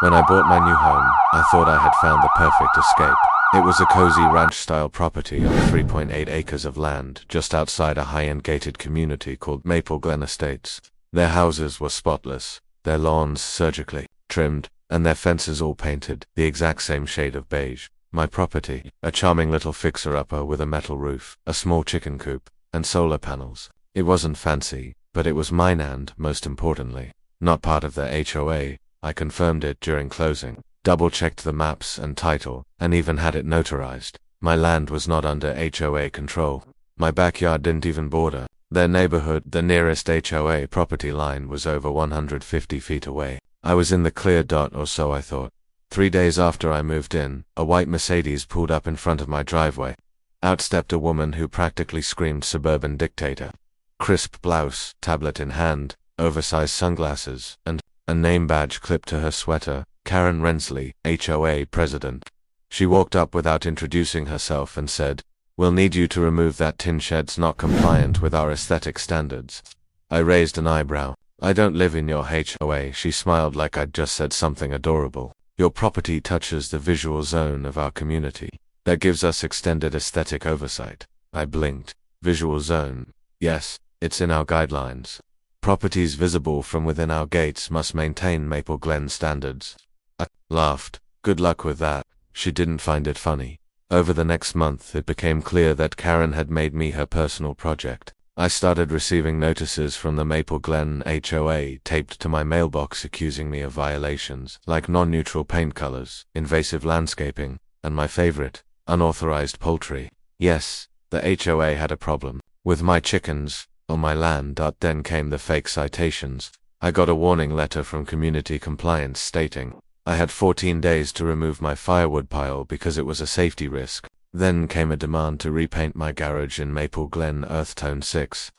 When I bought my new home, I thought I had found the perfect escape. It was a cozy ranch-style property on 3.8 acres of land just outside a high-end gated community called Maple Glen Estates. Their houses were spotless, their lawns surgically trimmed, and their fences all painted the exact same shade of beige. My property, a charming little fixer-upper with a metal roof, a small chicken coop, and solar panels. It wasn't fancy, but it was mine and, most importantly, not part of the HOA. I confirmed it during closing, double-checked the maps and title, and even had it notarized. My land was not under HOA control. My backyard didn't even border their neighborhood. The nearest HOA property line was over 150 feet away. I was in the clear, or so I thought. 3 days after I moved in, a white Mercedes pulled up in front of my driveway. Out stepped a woman who practically screamed suburban dictator. Crisp blouse, tablet in hand, oversized sunglasses, and a name badge clipped to her sweater, Karen Rensley, HOA president. She walked up without introducing herself and said, "We'll need you to remove that tin shed's not compliant with our aesthetic standards." I raised an eyebrow. "I don't live in your HOA." She smiled like I'd just said something adorable. "Your property touches the visual zone of our community. That gives us extended aesthetic oversight." I blinked. Visual zone? Yes, it's in our guidelines. Properties visible from within our gates must maintain Maple Glen standards. I laughed. Good luck with that. She didn't find it funny. Over the next month, it became clear that Karen had made me her personal project. I started receiving notices from the Maple Glen HOA taped to my mailbox accusing me of violations like non-neutral paint colors, invasive landscaping, and my favorite, unauthorized poultry. Yes, the HOA had a problem with my chickens on my land. Then came the fake citations. I got a warning letter from Community Compliance stating I had 14 days to remove my firewood pile because it was a safety risk. Then came a demand to repaint my garage in Maple Glen Earth Tone 6.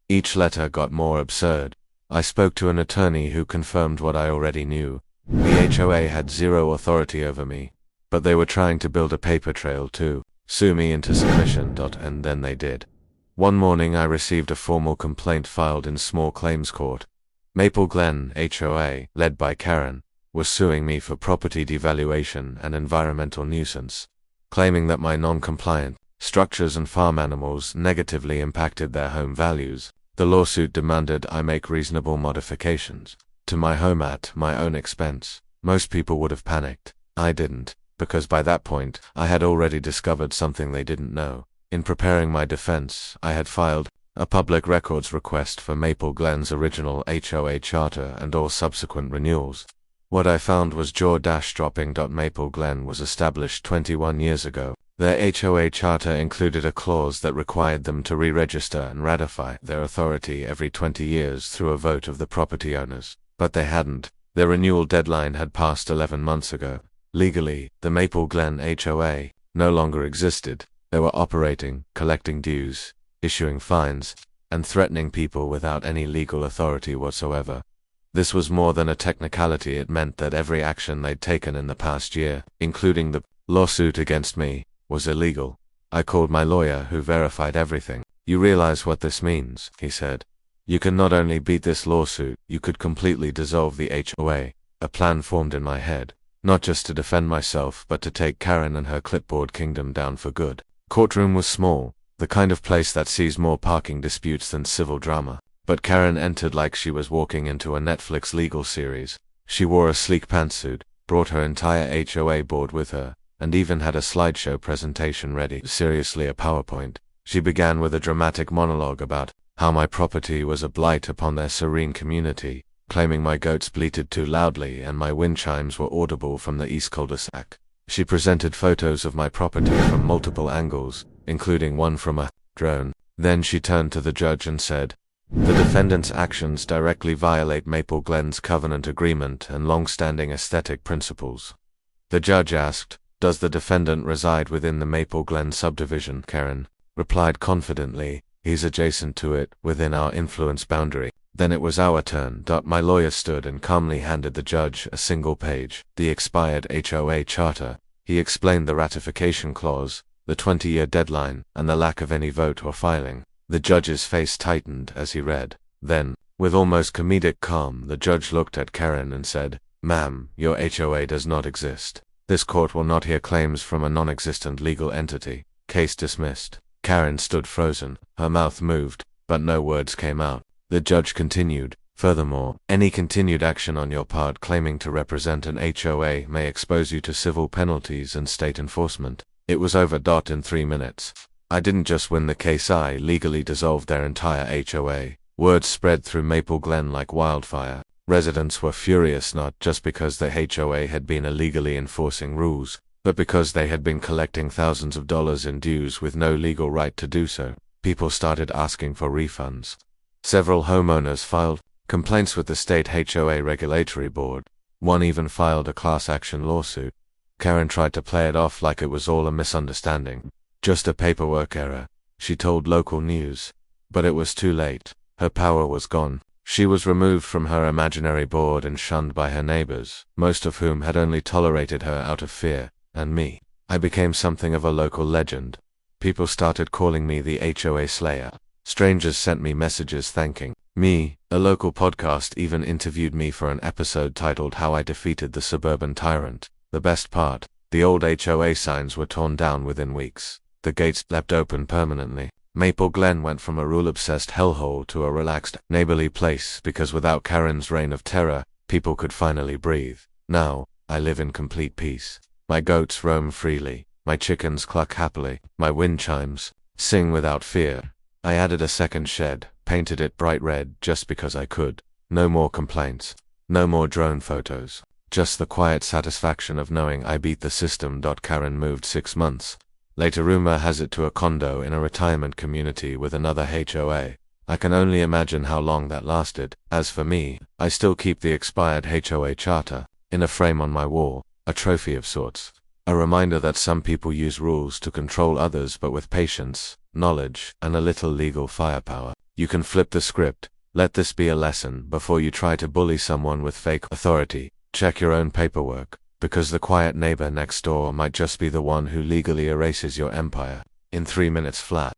Each letter got more absurd. I spoke to an attorney who confirmed what I already knew. The HOA had zero authority over me, but they were trying to build a paper trail to sue me into submission. And then they did. One morning I received a formal complaint filed in small claims court. Maple Glen HOA, led by Karen, was suing me for property devaluation and environmental nuisance, claiming that my non-compliant structures and farm animals negatively impacted their home values. The lawsuit demanded I make reasonable modifications to my home at my own expense. Most people would have panicked. I didn't, because by that point, I had already discovered something they didn't know. In preparing my defense, I had filed a public records request for Maple Glen's original HOA charter and all subsequent renewals. What I found was jaw-dropping. Maple Glen was established 21 years ago. Their HOA charter included a clause that required them to re-register and ratify their authority every 20 years through a vote of the property owners. But they hadn't. Their renewal deadline had passed 11 months ago. Legally, the Maple Glen HOA no longer existed. They were operating, collecting dues, issuing fines, and threatening people without any legal authority whatsoever. This was more than a technicality. It meant that every action they'd taken in the past year, including the lawsuit against me, was illegal. I called my lawyer, who verified everything. "You realize what this means," he said. "You can not only beat this lawsuit, you could completely dissolve the HOA." A plan formed in my head, not just to defend myself but to take Karen and her clipboard kingdom down for good. Courtroom was small, the kind of place that sees more parking disputes than civil drama. But Karen entered like she was walking into a Netflix legal series. She wore a sleek pantsuit, brought her entire HOA board with her, and even had a slideshow presentation ready. Seriously, a PowerPoint. She began with a dramatic monologue about how my property was a blight upon their serene community, claiming my goats bleated too loudly and my wind chimes were audible from the east cul-de-sac. She presented photos of my property from multiple angles, including one from a drone. Then she turned to the judge and said, "The defendant's actions directly violate Maple Glen's covenant agreement and long-standing aesthetic principles." The judge asked, "Does the defendant reside within the Maple Glen subdivision?" Karen replied confidently, "He's adjacent to it, within our influence boundary." Then it was our turn. My lawyer stood and calmly handed the judge a single page, the expired HOA charter. He explained the ratification clause, the 20-year deadline, and the lack of any vote or filing. The judge's face tightened as he read. Then, with almost comedic calm, the judge looked at Karen and said, Ma'am, your HOA does not exist. This court will not hear claims from a non-existent legal entity. Case dismissed. Karen stood frozen. Her mouth moved, but no words came out. The judge continued, furthermore, any continued action on your part claiming to represent an HOA may expose you to civil penalties and state enforcement. It was over. In 3 minutes. I didn't just win the case, I legally dissolved their entire HOA. Word spread through Maple Glen like wildfire. Residents were furious not just because the HOA had been illegally enforcing rules, but because they had been collecting thousands of dollars in dues with no legal right to do so. People started asking for refunds. Several homeowners filed complaints with the state HOA regulatory board. One even filed a class action lawsuit. Karen tried to play it off like it was all a misunderstanding. Just a paperwork error, she told local news. But it was too late. Her power was gone. She was removed from her imaginary board and shunned by her neighbors, most of whom had only tolerated her out of fear, and me. I became something of a local legend. People started calling me the HOA Slayer. Strangers sent me messages thanking me. A local podcast even interviewed me for an episode titled How I Defeated the Suburban Tyrant. The best part, the old HOA signs were torn down within weeks. The gates leapt open permanently. Maple Glen went from a rule-obsessed hellhole to a relaxed, neighborly place because without Karen's reign of terror, people could finally breathe. Now, I live in complete peace. My goats roam freely, my chickens cluck happily, my wind chimes sing without fear. I added a second shed, painted it bright red just because I could. No more complaints. No more drone photos. Just the quiet satisfaction of knowing I beat the system. Karen moved 6 months. Later, rumor has it, to a condo in a retirement community with another HOA. I can only imagine how long that lasted. As for me, I still keep the expired HOA charter in a frame on my wall, a trophy of sorts. A reminder that some people use rules to control others, but with patience, knowledge, and a little legal firepower, you can flip the script. Let this be a lesson before you try to bully someone with fake authority. Check your own paperwork, because the quiet neighbor next door might just be the one who legally erases your empire in 3 minutes flat.